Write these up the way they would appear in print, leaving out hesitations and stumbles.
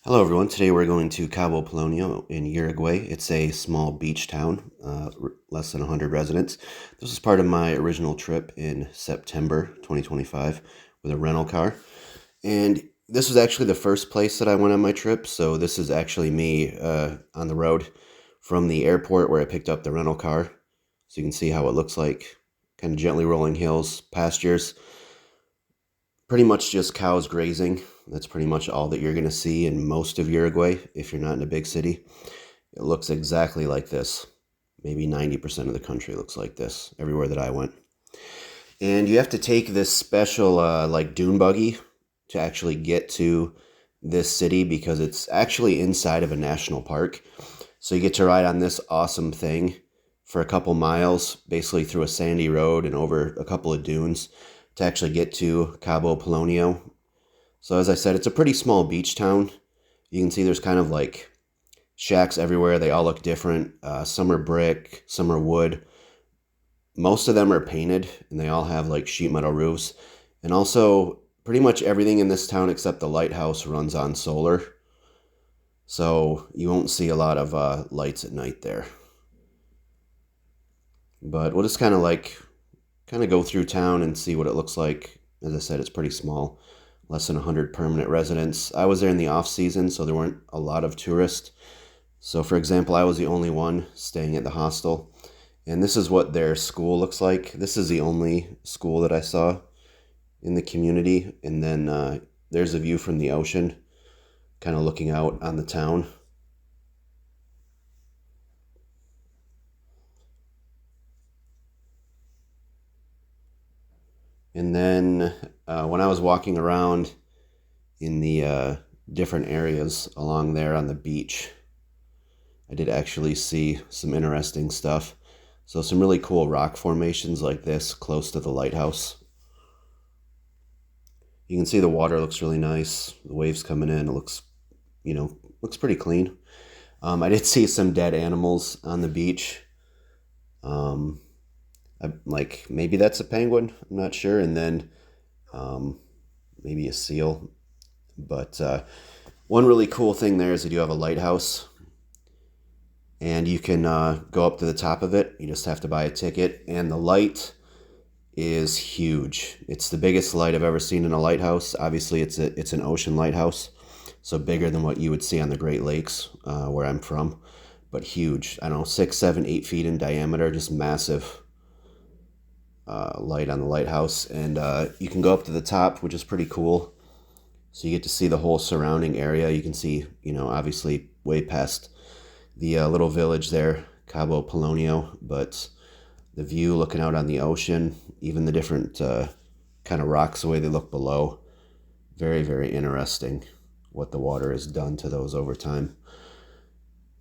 Hello, everyone. Today we're going to Cabo Polonio in Uruguay. It's a small beach town, less than 100 residents. This is part of my original trip in September 2025 with a rental car. And this was actually the first place that I went on my trip. So this is actually me on the road from the airport where I picked up the rental car. So you can see how it looks like, kind of gently rolling hills, pastures. Pretty much just cows grazing. That's pretty much all that you're going to see in most of Uruguay if you're not in a big city. It looks exactly like this. Maybe 90% of the country looks like this everywhere that I went. And you have to take this special like dune buggy to actually get to this city because it's actually inside of a national park. So you get to ride on this awesome thing for a couple miles, basically through a sandy road and over a couple of dunes to actually get to Cabo Polonio. So as I said, it's a pretty small beach town. You can see there's kind of like shacks everywhere. They all look different. Some are brick, some are wood. Most of them are painted, and they all have like sheet metal roofs. And also, pretty much everything in this town except the lighthouse runs on solar. So you won't see a lot of lights at night there. But we'll just kind of go through town and see what it looks like. As I said, it's pretty small, less than 100 permanent residents. I was there in the off season, so there weren't a lot of tourists. So for example, I was the only one staying at the hostel. And this is what their school looks like. This is the only school that I saw in the community. And then there's a view from the ocean, kind of looking out on the town. And then when I was walking around in the different areas along there on the beach, I did actually see some interesting stuff. So some really cool rock formations like this close to the lighthouse. You can see the water looks really nice. The waves coming in. It looks pretty clean. I did see some dead animals on the beach. Um, like maybe that's a penguin. I'm not sure. And then maybe a seal. But one really cool thing there is that you have a lighthouse. And you can go up to the top of it. You just have to buy a ticket. And the light is huge. It's the biggest light I've ever seen in a lighthouse. Obviously, it's an ocean lighthouse, so bigger than what you would see on the Great Lakes, where I'm from, but huge. I don't know, 6, 7, 8 feet in diameter, just massive light on the lighthouse. And you can go up to the top, which is pretty cool. So you get to see the whole surrounding area. You can see, obviously way past the little village there, Cabo Polonio, but the view looking out on the ocean, even the different kind of rocks, the way they look below. Very, very interesting what the water has done to those over time.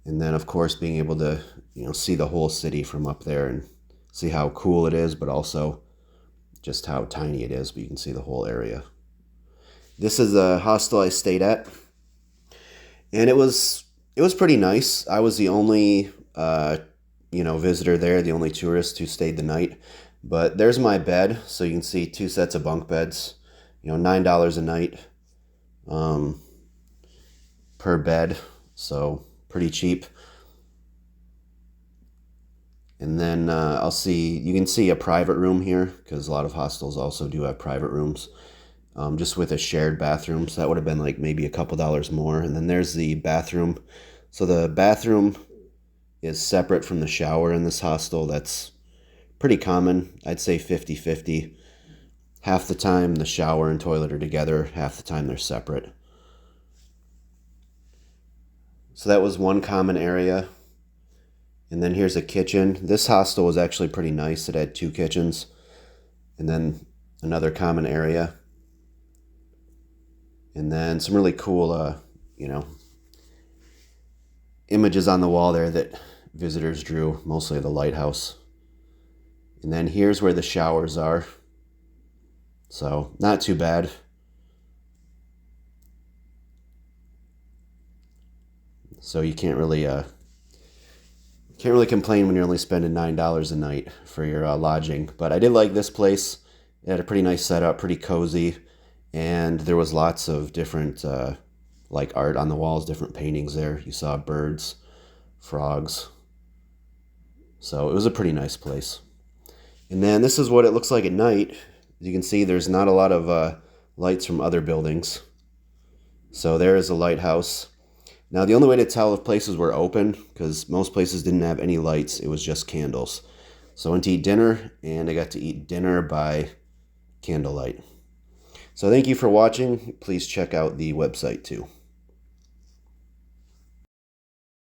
And then, of course, being able to, see the whole city from up there and see how cool it is, but also just how tiny it is, but you can see the whole area. This is the hostel I stayed at, and it was pretty nice. I was the only visitor there, the only tourist who stayed the night. But there's my bed, so you can see 2 sets of bunk beds. $9 a night per bed, so pretty cheap. And then you can see a private room here because a lot of hostels also do have private rooms, just with a shared bathroom. So that would have been like maybe a couple dollars more. And then there's the bathroom. So the bathroom is separate from the shower in this hostel. That's pretty common. I'd say 50-50. Half the time the shower and toilet are together, half the time they're separate. So that was one common area. And then here's a kitchen. This hostel was actually pretty nice. It had 2 kitchens. And then another common area. And then some really cool, images on the wall there that visitors drew, mostly of the lighthouse. And then here's where the showers are. So not too bad. So you can't really complain when you're only spending $9 a night for your lodging. But I did like this place. It had a pretty nice setup, pretty cozy, and there was lots of different like art on the walls, different paintings there. You saw birds, frogs. So it was a pretty nice place. And then this is what it looks like at night. As you can see, there's not a lot of lights from other buildings. So there is a lighthouse. Now the only way to tell if places were open, because most places didn't have any lights, it was just candles. So I went to eat dinner, and I got to eat dinner by candlelight. So thank you for watching. Please check out the website too.